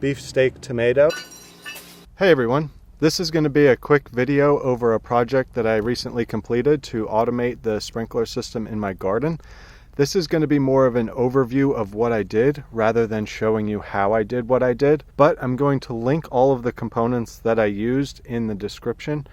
beefsteak tomato. Hey everyone, this is going to be a quick video over a project that I recently completed to automate the sprinkler system in my garden. This is going to be more of an overview of what I did rather than showing you how I did what I did, but I'm going to link all of the components that I used in the description,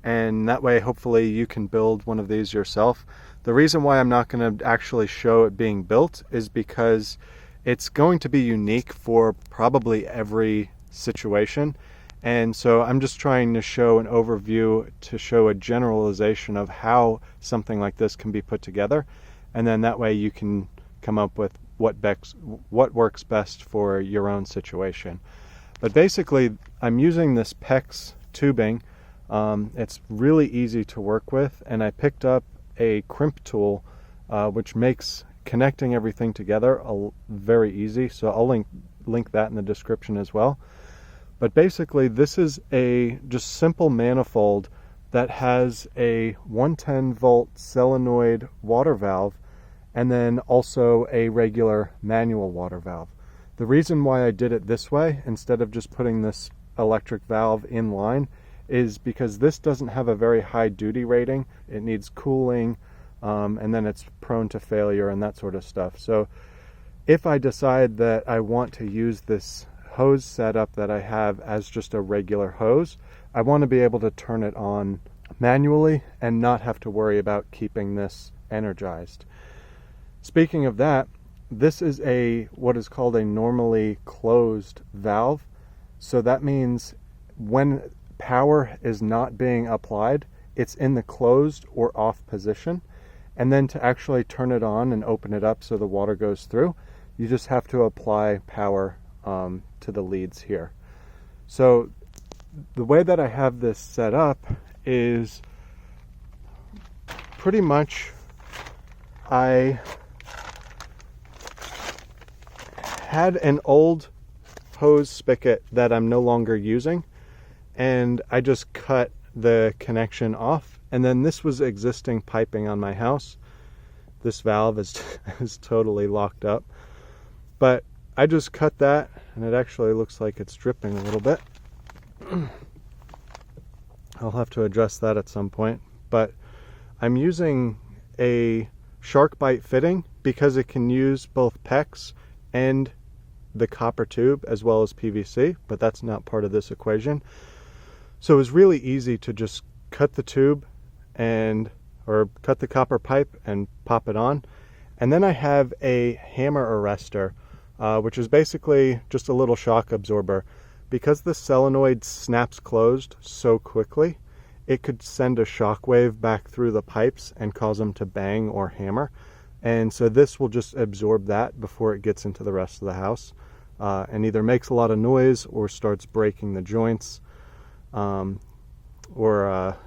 and that way hopefully you can build one of these yourself. The reason why I'm not going to actually show it being built is because it's going to be unique for probably every situation. And so I'm just trying to show an overview to show a generalization of how something like this can be put together. And then that way you can come up with what works best for your own situation. But basically, I'm using this PEX tubing. It's really easy to work with, and I picked up a crimp tool which makes connecting everything together very easy. So I'll link that in the description as well. But basically, this is a just simple manifold that has a 110 volt solenoid water valve and then also a regular manual water valve. The reason why I did it this way instead of just putting this electric valve in line is because this doesn't have a very high duty rating. It needs cooling, and then it's prone to failure and that sort of stuff. So if I decide that I want to use this hose setup that I have as just a regular hose, I want to be able to turn it on manually and not have to worry about keeping this energized. Speaking of that, this is what is called a normally closed valve. So that means when power is not being applied, it's in the closed or off position. And then to actually turn it on and open it up so the water goes through, you just have to apply power to the leads here. So the way that I have this set up is pretty much I had an old hose spigot that I'm no longer using, and I just cut the connection off. And then this was existing piping on my house. This valve is totally locked up, but I just cut that, and it actually looks like it's dripping a little bit. I'll have to address that at some point, but I'm using a shark bite fitting because it can use both PEX and the copper tube as well as PVC, but that's not part of this equation. So it was really easy to just cut the tube or cut the copper pipe and pop it on. And then I have a hammer arrestor, which is basically just a little shock absorber. Because the solenoid snaps closed so quickly, it could send a shock wave back through the pipes and cause them to bang or hammer. And so this will just absorb that before it gets into the rest of the house, and either makes a lot of noise or starts breaking the joints, or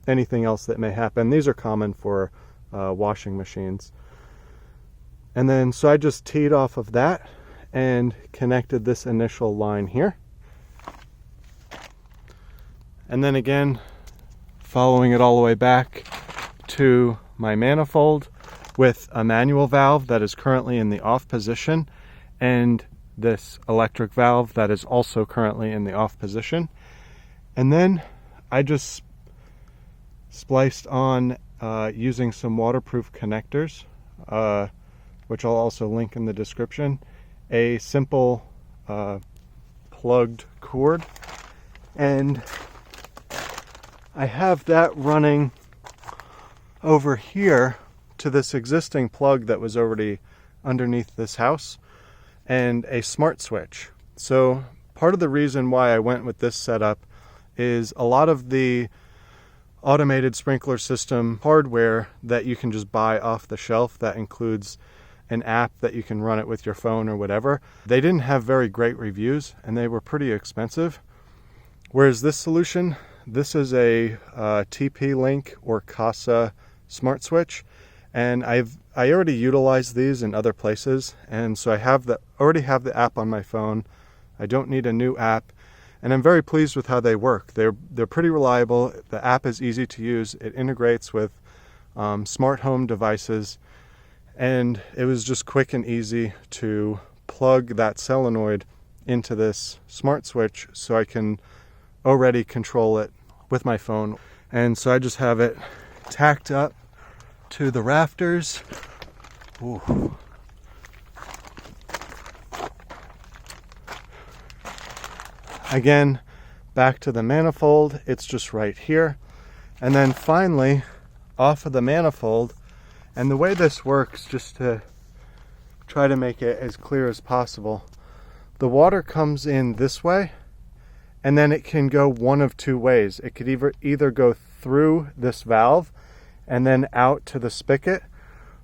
anything else that may happen. These are common for washing machines. And then so I just teed off of that and connected this initial line here. And then again, following it all the way back to my manifold with a manual valve that is currently in the off position, and this electric valve that is also currently in the off position. And then I just spliced on using some waterproof connectors, which I'll also link in the description, a simple plugged cord. And I have that running over here to this existing plug that was already underneath this house, and a smart switch. So part of the reason why I went with this setup is a lot of the automated sprinkler system hardware that you can just buy off the shelf that includes an app that you can run it with your phone or whatever, they didn't have very great reviews and they were pretty expensive. Whereas this solution, this is a TP-Link or Casa smart switch, and I already utilize these in other places, and so I already have the app on my phone. I don't need a new app, and I'm very pleased with how they work. They're pretty reliable. The app is easy to use. It integrates with smart home devices, and it was just quick and easy to plug that solenoid into this smart switch so I can already control it with my phone. And so I just have it tacked up to the rafters. Ooh. Again, back to the manifold, it's just right here. And then finally, off of the manifold, and the way this works, just to try to make it as clear as possible, the water comes in this way, and then it can go one of two ways. It could either go through this valve and then out to the spigot,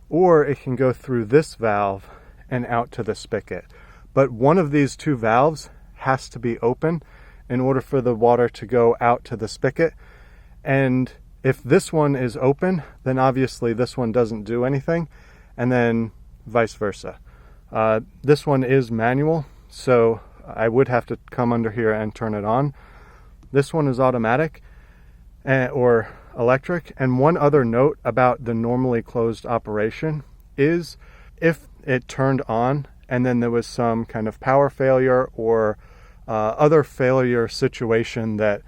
or it can go through this valve and out to the spigot. But one of these two valves has to be open in order for the water to go out to the spigot. And if this one is open, then obviously this one doesn't do anything, and then vice versa. This one is manual, so I would have to come under here and turn it on. This one is automatic or electric. And one other note about the normally closed operation is if it turned on and then there was some kind of power failure or other failure situation that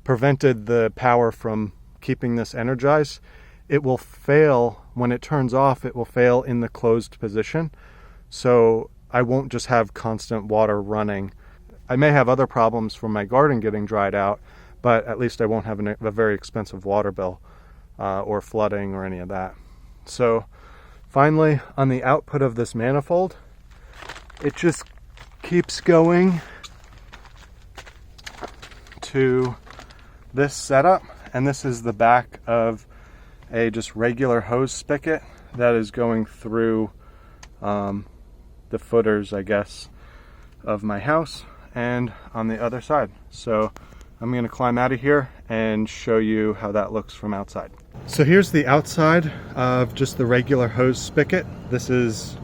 prevented the power from keeping this energized, it will fail when it turns off. It will fail in the closed position, so I won't just have constant water running. I may have other problems from my garden getting dried out, but at least I won't have a very expensive water bill or flooding or any of that. So finally, on the output of this manifold, it just keeps going to this setup, and this is the back of a just regular hose spigot that is going through the footers, I guess, of my house and on the other side. So I'm going to climb out of here and show you how that looks from outside. So here's the outside of just the regular hose spigot. This is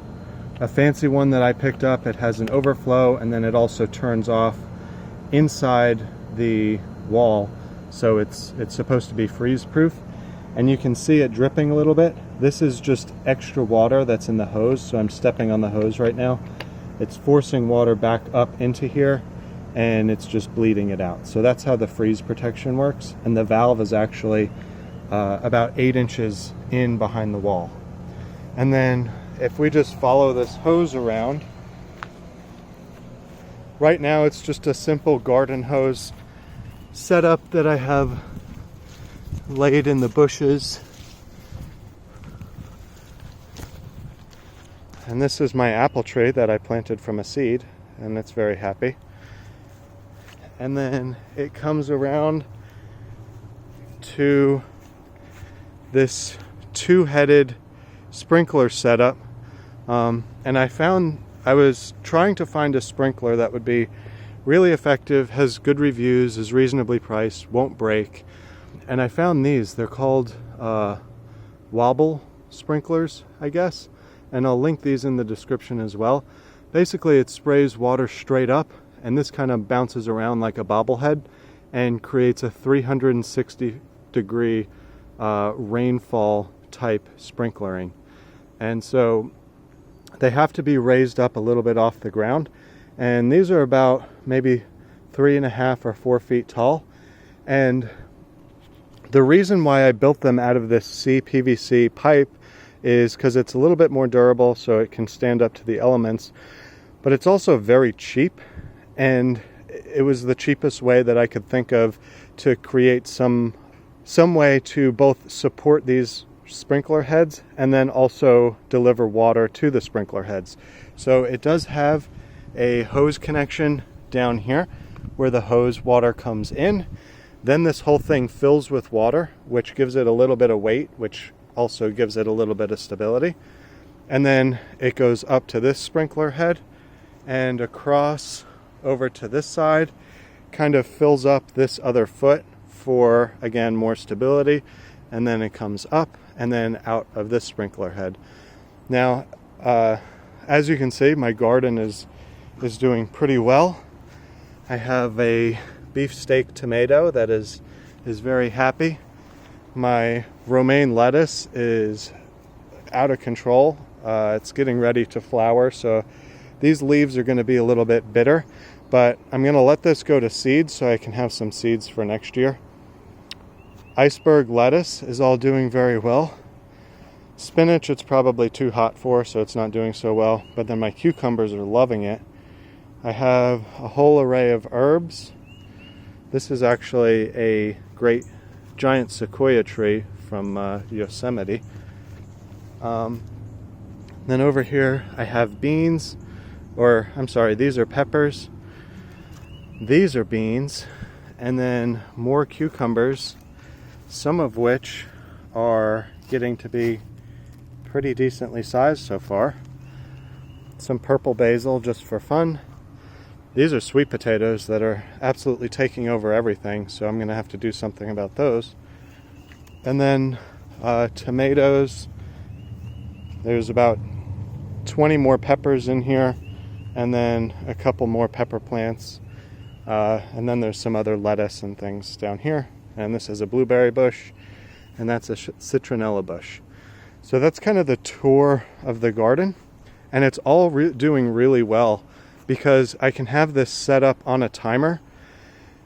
a fancy one that I picked up. It has an overflow, and then it also turns off inside the wall, so it's supposed to be freeze proof. And you can see it dripping a little bit. This is just extra water that's in the hose, so I'm stepping on the hose right now. It's forcing water back up into here, and it's just bleeding it out. So that's how the freeze protection works. And the valve is actually about 8 inches in behind the wall. And then if we just follow this hose around, right now it's just a simple garden hose setup that I have laid in the bushes. And this is my apple tree that I planted from a seed, and it's very happy. And then it comes around to this two-headed sprinkler setup. And I was trying to find a sprinkler that would be really effective, has good reviews, is reasonably priced, won't break. And I found these. They're called Wobble Sprinklers, I guess. And I'll link these in the description as well. Basically, it sprays water straight up, and this kind of bounces around like a bobblehead and creates a 360-degree rainfall type sprinklering. And so they have to be raised up a little bit off the ground. And these are about maybe 3.5 or 4 feet tall. And the reason why I built them out of this CPVC pipe is because it's a little bit more durable, so it can stand up to the elements. But it's also very cheap, and it was the cheapest way that I could think of to create some way to both support these sprinkler heads and then also deliver water to the sprinkler heads. So it does have a hose connection down here where the hose water comes in. Then this whole thing fills with water, which gives it a little bit of weight, which also gives it a little bit of stability. And then it goes up to this sprinkler head and across over to this side, kind of fills up this other foot for, again, more stability. And then it comes up and then out of this sprinkler head. Now, as you can see, my garden is doing pretty well. I have a beefsteak tomato that is very happy. My romaine lettuce is out of control. It's getting ready to flower, so these leaves are going to be a little bit bitter, But I'm going to let this go to seed so I can have some seeds for next year. Iceberg lettuce is all doing very well. Spinach it's probably too hot for, so it's not doing so well. But then my cucumbers are loving it. I have a whole array of herbs. This is actually a great giant sequoia tree from Yosemite. Then over here I have beans, or I'm sorry, these are peppers. These are beans, and then more cucumbers, some of which are getting to be pretty decently sized so far. Some purple basil just for fun. These are sweet potatoes that are absolutely taking over everything, so I'm going to have to do something about those. And then tomatoes. There's about 20 more peppers in here, and then a couple more pepper plants. And then there's some other lettuce and things down here. And this is a blueberry bush, and that's a citronella bush. So that's kind of the tour of the garden. And it's all doing really well because I can have this set up on a timer,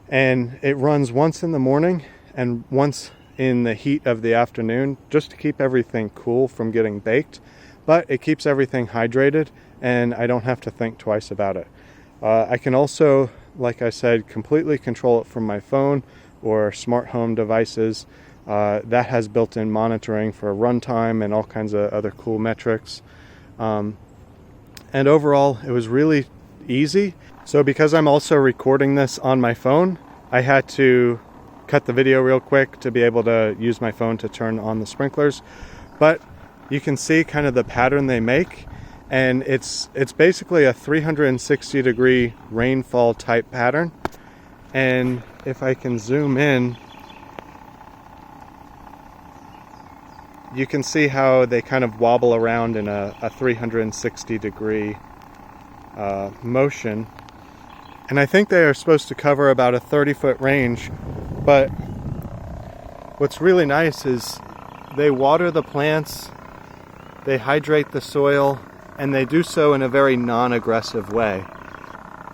and it runs once in the morning and once in the heat of the afternoon, just to keep everything cool from getting baked. But it keeps everything hydrated, and I don't have to think twice about it. I can also, like I said, completely control it from my phone or smart home devices. That has built-in monitoring for runtime and all kinds of other cool metrics. And overall, it was really easy. So because I'm also recording this on my phone, I had to cut the video real quick to be able to use my phone to turn on the sprinklers. But you can see kind of the pattern they make, and it's basically a 360 degree rainfall type pattern. And if I can zoom in, you can see how they kind of wobble around in a 360 degree motion. And I think they are supposed to cover about a 30-foot range. But what's really nice is they water the plants, they hydrate the soil, and they do so in a very non-aggressive way.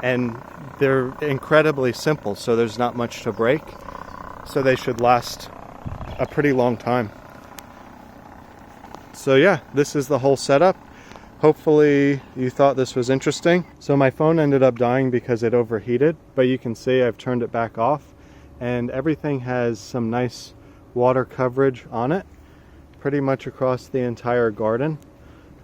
And they're incredibly simple, so there's not much to break. So they should last a pretty long time. So yeah, this is the whole setup. Hopefully you thought this was interesting. So my phone ended up dying because it overheated, but you can see I've turned it back off, and everything has some nice water coverage on it, pretty much across the entire garden.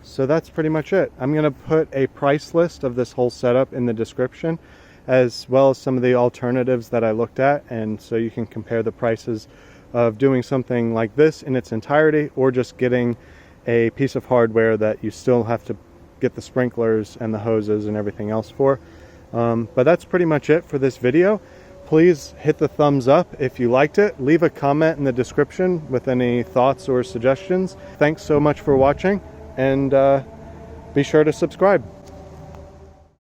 So that's pretty much it. I'm going to put a price list of this whole setup in the description, as well as some of the alternatives that I looked at, and so you can compare the prices of doing something like this in its entirety, or just getting a piece of hardware that you still have to get the sprinklers and the hoses and everything else for. But that's pretty much it for this video. Please hit the thumbs up if you liked it. Leave a comment in the description with any thoughts or suggestions. Thanks so much for watching, and be sure to subscribe.